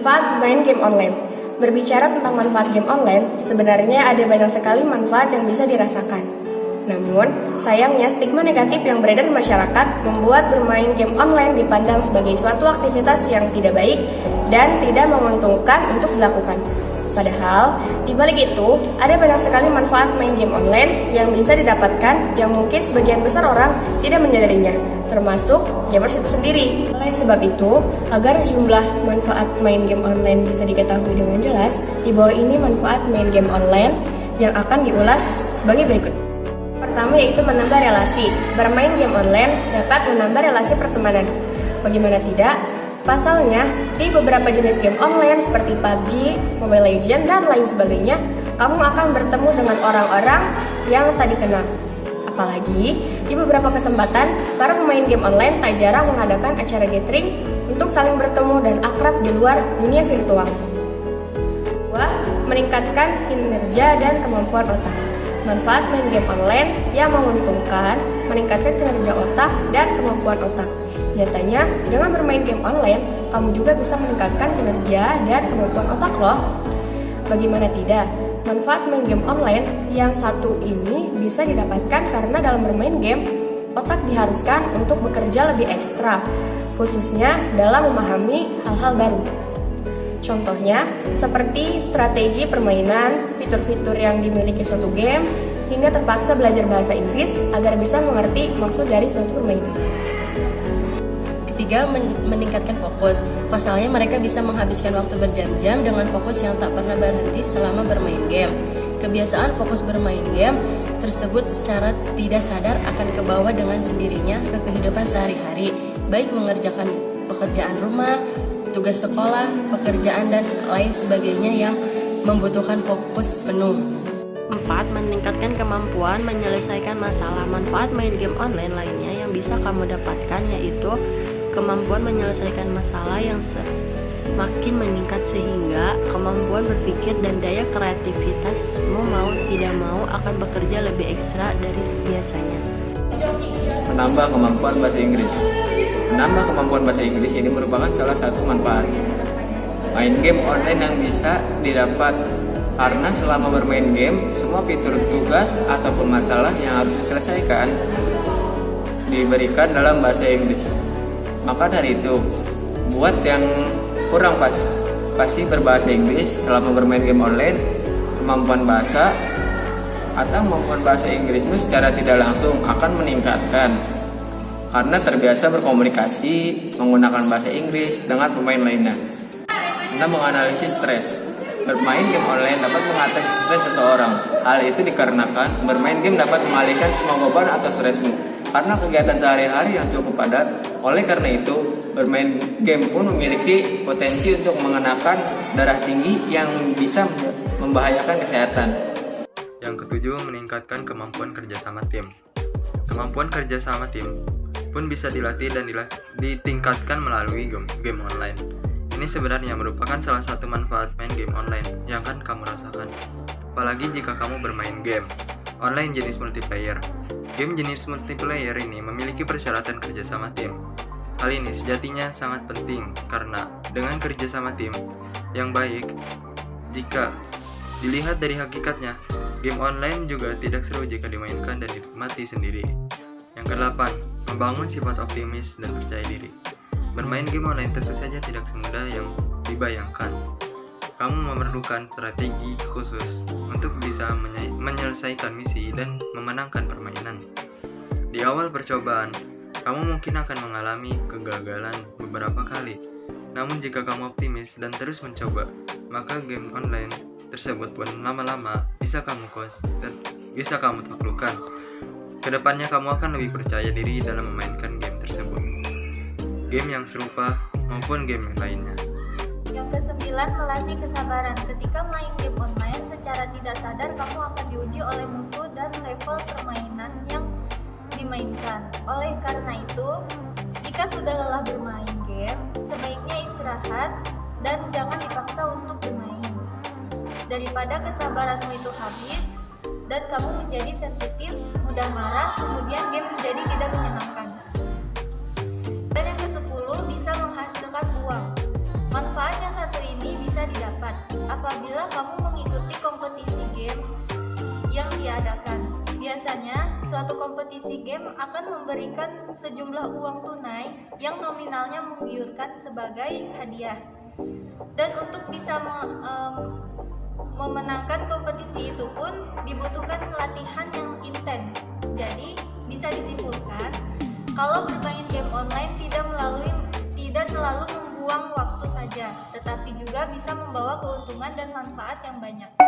Manfaat main game online. Berbicara tentang manfaat game online, sebenarnya ada banyak sekali manfaat yang bisa dirasakan. Namun, sayangnya stigma negatif yang beredar di masyarakat membuat bermain game online dipandang sebagai suatu aktivitas yang tidak baik dan tidak menguntungkan untuk dilakukan. Padahal, di balik itu, ada banyak sekali manfaat main game online yang bisa didapatkan yang mungkin sebagian besar orang tidak menyadarinya, termasuk gamers itu sendiri. Oleh sebab itu, agar jumlah manfaat main game online bisa diketahui dengan jelas, di bawah ini manfaat main game online yang akan diulas sebagai berikut. Pertama yaitu menambah relasi. Bermain game online dapat menambah relasi pertemanan. Bagaimana tidak? Pasalnya, di beberapa jenis game online seperti PUBG, Mobile Legends, dan lain sebagainya, kamu akan bertemu dengan orang-orang yang tak dikenal. Apalagi, di beberapa kesempatan, para pemain game online tak jarang mengadakan acara gathering untuk saling bertemu dan akrab di luar dunia virtual. Kedua, meningkatkan kinerja dan kemampuan otak. Manfaat main game online yang menguntungkan, meningkatkan kinerja otak dan kemampuan otak. Nyatanya, dengan bermain game online, kamu juga bisa meningkatkan kinerja dan kemampuan otak loh. Bagaimana tidak? Manfaat main game online yang satu ini bisa didapatkan karena dalam bermain game, otak diharuskan untuk bekerja lebih ekstra, khususnya dalam memahami hal-hal baru. Contohnya, seperti strategi permainan, fitur-fitur yang dimiliki suatu game, hingga terpaksa belajar bahasa Inggris agar bisa mengerti maksud dari suatu permainan. Ketiga, meningkatkan fokus. Pasalnya mereka bisa menghabiskan waktu berjam-jam dengan fokus yang tak pernah berhenti selama bermain game. Kebiasaan fokus bermain game tersebut secara tidak sadar akan kebawa dengan sendirinya ke kehidupan sehari-hari, baik mengerjakan pekerjaan rumah, tugas sekolah, pekerjaan, dan lain sebagainya yang membutuhkan fokus penuh. 4. Meningkatkan kemampuan menyelesaikan masalah. Manfaat main game online lainnya yang bisa kamu dapatkan yaitu kemampuan menyelesaikan masalah yang semakin meningkat sehingga kemampuan berpikir dan daya kreativitasmu mau tidak mau akan bekerja lebih ekstra dari biasanya. Menambah kemampuan bahasa Inggris. Menambah kemampuan bahasa Inggris ini merupakan salah satu manfaat main game online yang bisa didapat karena selama bermain game, semua fitur tugas ataupun masalah yang harus diselesaikan diberikan dalam bahasa Inggris. Maka dari itu, buat yang kurang pasti berbahasa Inggris selama bermain game online, kemampuan bahasa atau kemampuan bahasa Inggrismu secara tidak langsung akan meningkatkan karena terbiasa berkomunikasi menggunakan bahasa Inggris dengan pemain lainnya. Anda menganalisis stres. Bermain game online dapat mengatasi stres seseorang. Hal itu dikarenakan bermain game dapat mengalihkan semua beban atau stresmu karena kegiatan sehari-hari yang cukup padat. Oleh karena itu, bermain game pun memiliki potensi untuk mengenakan darah tinggi yang bisa membahayakan kesehatan. Yang ketujuh, meningkatkan kemampuan kerjasama tim. Kemampuan kerjasama tim pun bisa dilatih dan ditingkatkan melalui game online. Ini sebenarnya merupakan salah satu manfaat main game online yang akan kamu rasakan. Apalagi jika kamu bermain game online jenis multiplayer. Game jenis multiplayer ini memiliki persyaratan kerjasama tim. Hal ini sejatinya sangat penting karena dengan kerjasama tim yang baik, jika dilihat dari hakikatnya, game online juga tidak seru jika dimainkan dan dinikmati sendiri. Yang kedelapan, membangun sifat optimis dan percaya diri. Bermain game online tentu saja tidak semudah yang dibayangkan. Kamu memerlukan strategi khusus untuk bisa menyelesaikan misi dan memenangkan permainan. Di awal percobaan, kamu mungkin akan mengalami kegagalan beberapa kali. Namun jika kamu optimis dan terus mencoba, maka game online tersebut pun lama-lama bisa kamu taklukkan. Kedepannya kamu akan lebih percaya diri dalam memainkan game tersebut. Game yang serupa maupun game yang lainnya. Yang kesembilan, melatih kesabaran. Ketika main game online, secara tidak sadar kamu akan diuji oleh musuh dan level permainan yang dimainkan. Oleh karena itu, jika sudah lelah bermain game, sebaiknya istirahat dan jangan dipaksa untuk bermain. Daripada kesabaranmu itu habis dan kamu menjadi sensitif, mudah marah, kemudian game menjadi tidak menyenangkan. Dan yang ke-10, bisa menghasilkan uang. Manfaat yang satu ini apabila kamu mengikuti kompetisi game yang diadakan. Biasanya, suatu kompetisi game akan memberikan sejumlah uang tunai yang nominalnya menggiurkan sebagai hadiah. Dan untuk bisa memenangkan kompetisi itu pun dibutuhkan latihan yang intens. Jadi, bisa disimpulkan kalau bermain game online tidak selalu membuang waktu saja, tetapi juga bisa membawa keuntungan dan manfaat yang banyak.